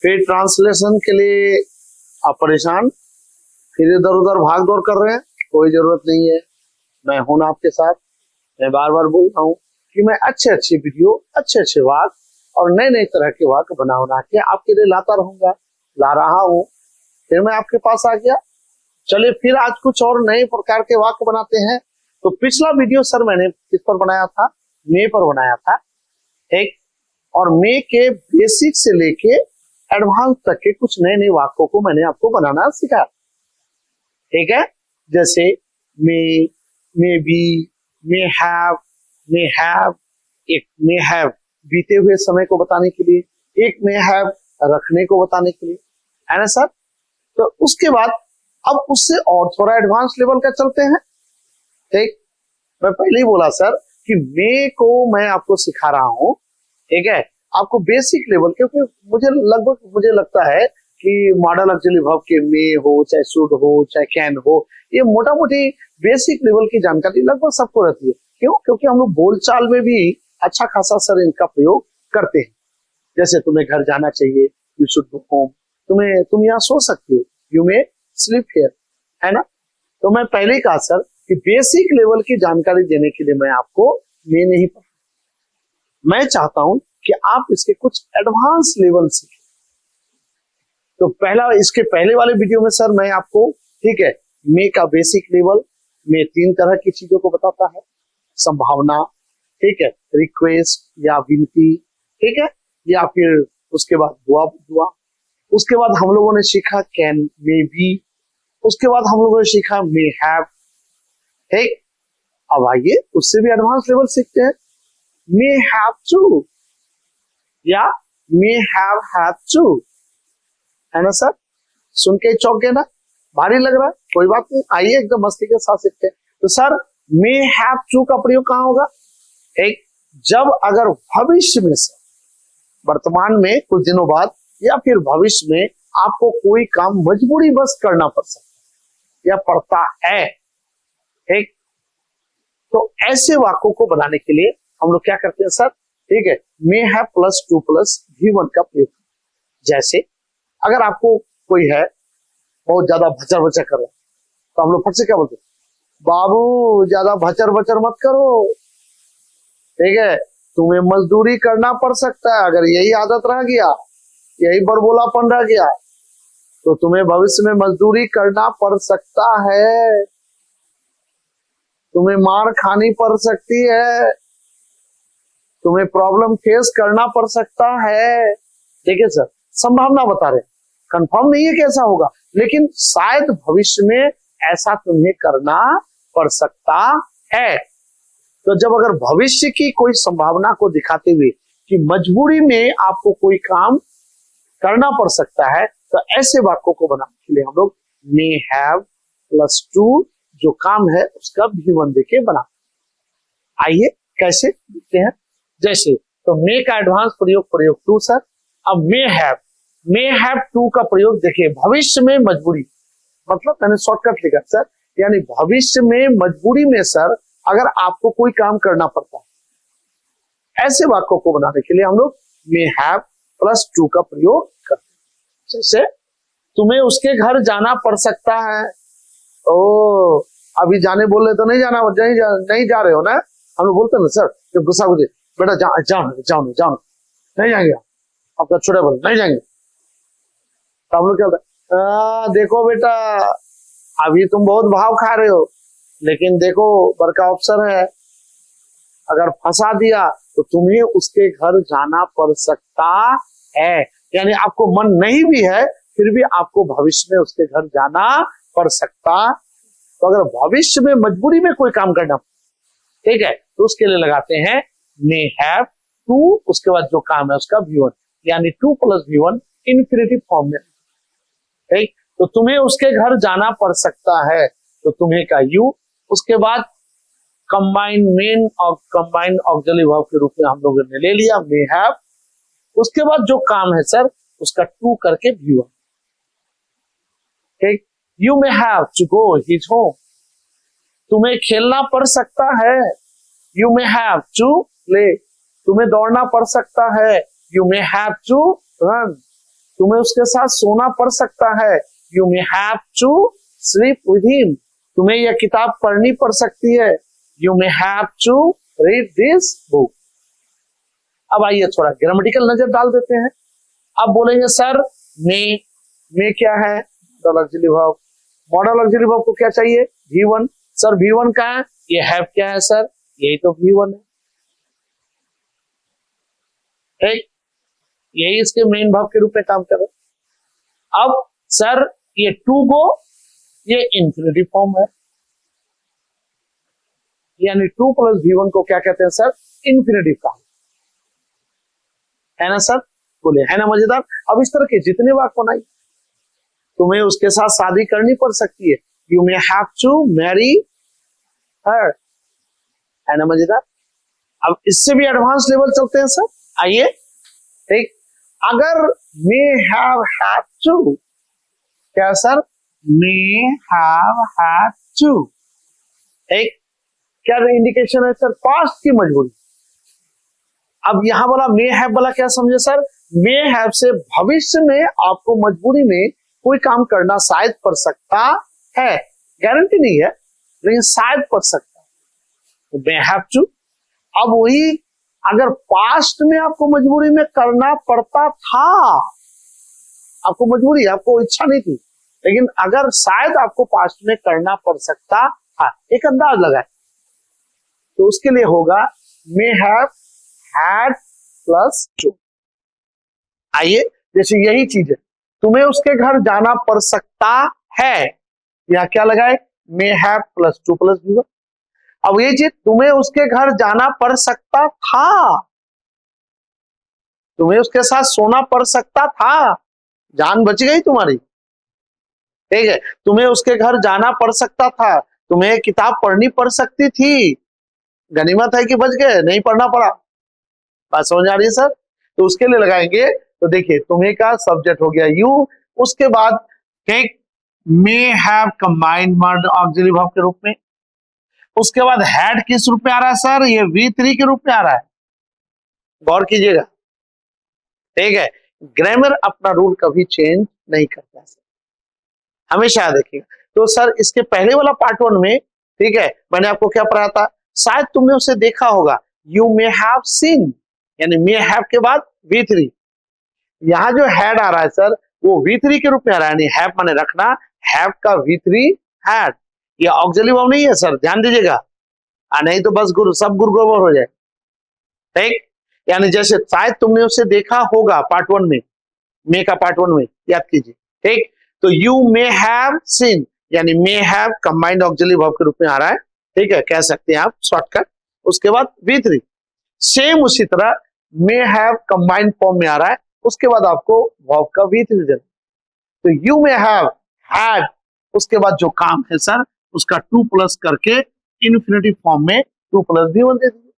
फिर ट्रांसलेशन के लिए आप परेशान, फिर इधर उधर भाग दौड़ कर रहे हैं, कोई जरूरत नहीं है। मैं हूं ना आपके साथ। मैं बार बार बोल रहा हूँ कि मैं अच्छे अच्छे वीडियो, अच्छे अच्छे वाक्य और नए नए तरह के वाक्य बना के आपके लिए लाता रहूंगा, ला रहा हूँ। फिर मैं आपके पास आ गया। चलिए फिर आज कुछ और नए प्रकार के वाक्य बनाते हैं। तो पिछला वीडियो सर मैंने किस पर बनाया था? मे पर बनाया था, एक। और मे के बेसिक से लेके एडवांस तक के कुछ नए नए वाक्यों को मैंने आपको बनाना सिखाया, ठीक है। जैसे मे बी, मे हैव, एक मे हैव बीते हुए समय को बताने के लिए, एक मे हैव रखने को बताने के लिए, है ना सर। तो उसके बाद अब उससे और थोड़ा एडवांस लेवल का चलते हैं, ठीक। मैं पहले ही बोला सर कि मे को मैं आपको सिखा रहा हूं, ठीक है, आपको बेसिक लेवल, क्योंकि मुझे लगता है कि मॉडल ऑक्सिलरी वर्ब के मे हो, चाहे शुड हो, चाहे कैन हो, ये मोटा मोटी बेसिक लेवल की जानकारी लगभग सबको रहती है। क्यों? क्योंकि हम लोग बोलचाल में भी अच्छा खासा सर इनका प्रयोग करते हैं। जैसे तुम्हें घर जाना चाहिए, यू शुड गो होम, तुम यहाँ सो सकते हो, यू मे स्लीप हियर, है ना। तो मैं पहले ही कहा सर कि बेसिक लेवल की जानकारी देने के लिए मैं आपको मे नहीं पढ़ा, मैं चाहता हूं कि आप इसके कुछ एडवांस लेवल सीखें। तो इसके पहले वाले वीडियो में सर मैं आपको, ठीक है, मे का बेसिक लेवल में 3 तरह की चीजों को बताता है। संभावना, ठीक है, रिक्वेस्ट या विनती, ठीक है, या फिर उसके बाद दुआ। उसके बाद हम लोगों ने सीखा कैन, मे बी। उसके बाद हम लोगों ने सीखा मे हैव, ठीक। अब आइए उससे भी एडवांस लेवल सीखते हैं। मे हैव टू या मे हैव हैड टू, है ना सर। सुन के चौंक गए ना? भारी लग रहा है? कोई बात नहीं, आइए एकदम मस्ती के साथ सीखते हैं। तो सर मे हैव टू का प्रयोग कहां होगा? एक, जब अगर भविष्य में सर, वर्तमान में कुछ दिनों बाद या फिर भविष्य में आपको कोई काम मजबूरी बस करना पड़ सकता है या पड़ता है, ठीक। तो ऐसे वाक्यों को बनाने के लिए हम लोग क्या करते हैं सर, ठीक है, may have plus two plus V1 का प्रयोग। जैसे अगर आपको कोई है बहुत ज्यादा भचर भचर कर रहा है, तो हम लोग फट से क्या बोलते हैं? बाबू ज्यादा भचर भचर मत करो, ठीक है, तुम्हें मजदूरी करना पड़ सकता है। अगर यही आदत रह गया, यही बड़बोलापन रह गया, तो तुम्हें भविष्य में मजदूरी करना पड़ सकता है, तुम्हें मार खानी पड़ सकती है, तुम्हें प्रॉब्लम फेस करना पड़ सकता है, ठीक है सर। संभावना बता रहे, कंफर्म नहीं है कि ऐसा होगा, लेकिन शायद भविष्य में ऐसा तुम्हें करना पड़ सकता है। तो जब अगर भविष्य की कोई संभावना को दिखाते हुए कि मजबूरी में आपको कोई काम करना पड़ सकता है, तो ऐसे वाक्यों को बनाने के लिए हम लोग मे हैव प्लस टू जो काम है उसका V1 देके बना। आइए कैसे देखते हैं। जैसे तो मे का एडवांस प्रयोग टू सर। अब मे हैव टू का प्रयोग देखिए, भविष्य में मजबूरी, मतलब मैंने शॉर्टकट लिखा सर, यानी भविष्य में मजबूरी में सर अगर आपको कोई काम करना पड़ता है, ऐसे वाक्यों को बनाने के लिए हम लोग मे हैव प्लस टू का प्रयोग करते हैं। जैसे तुम्हें उसके घर जाना पड़ सकता है। ओ अभी जाने बोल रहे तो नहीं जा रहे हो ना? हम लोग बोलते हैं ना सर, जब गुस्सा होते, बेटा जाओ नहीं जाएंगे, आपका छोटा बोल नहीं जाएंगे, तो हम लोग क्या होता है, देखो बेटा अभी तुम बहुत भाव खा रहे हो, लेकिन देखो बड़का अफसर है, अगर फंसा दिया तो तुम्हें उसके घर जाना पड़ सकता है। यानी आपको मन नहीं भी है, फिर भी आपको भविष्य में उसके घर जाना पड़ सकता। तो अगर भविष्य में मजबूरी में कोई काम करना, ठीक है, तो उसके लिए लगाते हैं मे हैव टू, उसके बाद जो काम है उसका V1, यानी 2 प्लस V1 इन्फिनिटिव फॉर्म में, ठीक। तो तुम्हें उसके घर जाना पड़ सकता है, तो तुम्हें का यू, उसके बाद कंबाइन मेन और कंबाइन ऑक्सिलरी वर्ब के रूप में हम लोगों ने ले लिया मे हैव, उसके बाद जो काम है सर उसका 2 करके V1, ठीक। You may have to go his home, तुम्हें खेलना पड़ सकता है, you may have to play, तुम्हें दौड़ना पड़ सकता है, you may have to run, तुम्हें उसके साथ सोना पड़ सकता है, you may have to sleep with him, तुम्हें यह किताब पढ़नी पड़ सकती है, you may have to read this book. अब आइए थोड़ा ग्रामेटिकल नजर डाल देते हैं। अब बोलेंगे सर मे क्या है, model auxiliary verb, model auxiliary verb को क्या चाहिए, V1, सर V1 का है, ये हैव क्या है सर, यही तो V1 है, ठीक, यही इसके मेन वर्ब के रूप में काम कर रहा है। अब सर ये टू गो, ये इंफिनिटिव फॉर्म है, यानी 2 + V1 को क्या कहते हैं सर, इंफिनिटिव का है ना सर, बोले है ना मजेदार। अब इस तरह के जितने वाक्य बनाइए, तुम्हें उसके साथ शादी करनी पड़ सकती है, you may have to marry her, है ना मजेदार। अब इससे भी एडवांस लेवल चलते हैं सर, आइए, ठीक, अगर मे हैव हैड टू, क्या sir, may have had to, एक क्या इंडिकेशन है सर, पास्ट की मजबूरी। अब यहां वाला मे हैव वाला क्या समझे सर, मे हैव से भविष्य में आपको मजबूरी में कोई काम करना शायद पड़ सकता है, गारंटी नहीं है लेकिन शायद पड़ सकता है, तो मे हैव टू। अब वही अगर पास्ट में आपको मजबूरी में करना पड़ता था, आपको मजबूरी, आपको इच्छा नहीं थी, लेकिन अगर शायद आपको पास्ट में करना पड़ सकता था, एक अंदाज लगाए, तो उसके लिए होगा मे हैव हैड प्लस टू। आइए, जैसे यही चीज है, तुम्हें उसके घर जाना पड़ सकता है, या क्या लगाए, मे हैव प्लस 2 + V1। अब ये चीज, तुम्हें उसके घर जाना पड़ सकता था, तुम्हें उसके साथ सोना पड़ सकता था, जान बच गई तुम्हारी, ठीक है, तुम्हें उसके घर जाना पड़ सकता था, तुम्हें किताब पढ़नी पड़ सकती थी, गनीमत है कि बच गए, नहीं पढ़ना पड़ा, बात समझ आ रही है सर। तो उसके लिए लगाएंगे, तो देखिए तुम्हें का सब्जेक्ट हो गया यू, उसके बाद ठीक may have combined word auxiliary verb के रूप में, उसके बाद हैड किस रूप में आ रहा है सर, ये V3 के रूप में आ रहा है, गौर कीजिएगा, ठीक है, ग्रामर अपना रूल कभी चेंज नहीं करता सर, हमेशा देखिएगा। तो सर इसके पहले वाला पार्ट 1 में, ठीक है, मैंने आपको क्या पढ़ाया था, शायद तुमने उसे देखा होगा, यू मे हैव सीन, यानी मे हैव के बाद V3, यहां जो हैड आ रहा है सर वो V3 के रूप में आ रहा है, यानी हैव माने रखना, हैव का V3 हैड, ये ऑक्सिलरी वर्ब नहीं है सर, ध्यान दीजिएगा, नहीं तो बस सब गुरगोबर हो जाए, ठीक, यानी जैसे शायद तुमने उसे देखा होगा पार्ट 1 में, मे का पार्ट 1 में याद कीजिए, ठीक, तो यू मे हैव सीन, यानी may have combined auxiliary verb के रूप में आ रहा है, ठीक है, कह सकते हैं आप शॉर्टकट, उसके बाद V3, सेम उसी तरह मे हैव कंबाइंड फॉर्म में आ रहा है, उसके बाद आपको वर्ब का V3 देना, तो यू मे हैव हैड, उसके बाद जो काम है सर उसका 2 प्लस करके इन्फिनिटिव फॉर्म में 2 + V1 दे दीजिए,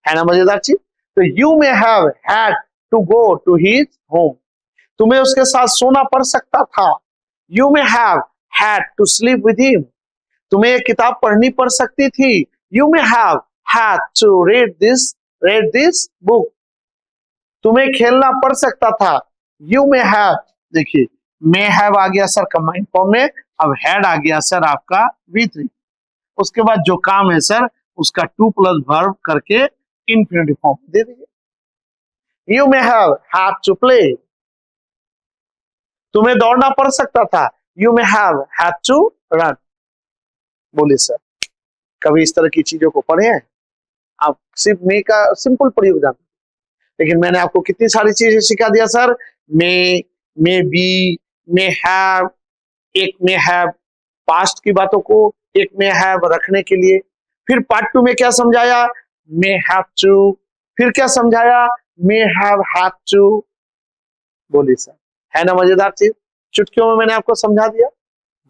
है ना मजेदार चीज। तो you may have had to go to his home, तुम्हें उसके साथ सोना पड़ सकता था, you may have had to sleep with him, तुम्हें एक किताब पढ़नी पड़ सकती थी, you may have had to read this book, तुम्हें खेलना पड़ सकता था, यू मे हैव, देखिए मे हैव आ गया सर कंबाइंड फॉर्म में, अब हैड आ गया सर आपका V3, उसके बाद जो काम है सर उसका 2 + वर्ब करके इन्फिनिटिव फॉर्म दे दीजिए, you may have had to play, तुम्हें दौड़ना पड़ सकता था, you may have had to run. बोलिए सर, कभी इस तरह की चीजों को पढ़े हैं आप, सिर्फ मे का सिंपल प्रयोग जानते, लेकिन मैंने आपको कितनी सारी चीजें सिखा दिया sir, may be, may have, एक मे हैव पास्ट की बातों को, एक मे हैव रखने के लिए, फिर पार्ट 2 में क्या समझाया, मे हैव टू, फिर क्या समझाया, मे हैव हैड टू। बोलिए सर, है ना मजेदार चीज, चुटकियों में मैंने आपको समझा दिया।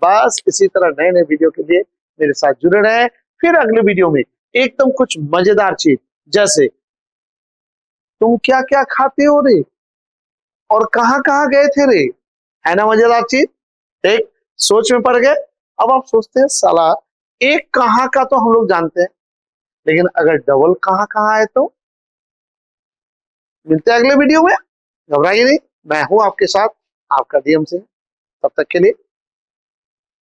बस इसी तरह नए नए वीडियो के लिए मेरे साथ जुड़े रहें, फिर अगले वीडियो में एकदम कुछ मजेदार चीज, जैसे तुम क्या क्या खाते हो रे, और कहां कहां गए थे रे, है ना मजेदार चीज, एक सोच में पड़ गए। अब आप सोचते हैं साला एक कहां का तो हम लोग जानते हैं, लेकिन अगर डबल कहां कहां है तो, मिलते हैं अगले वीडियो में, घबराइए नहीं। मैं हूं आपके साथ, आपका डीएम सिंह। तब तक के लिए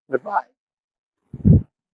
गुड बाय।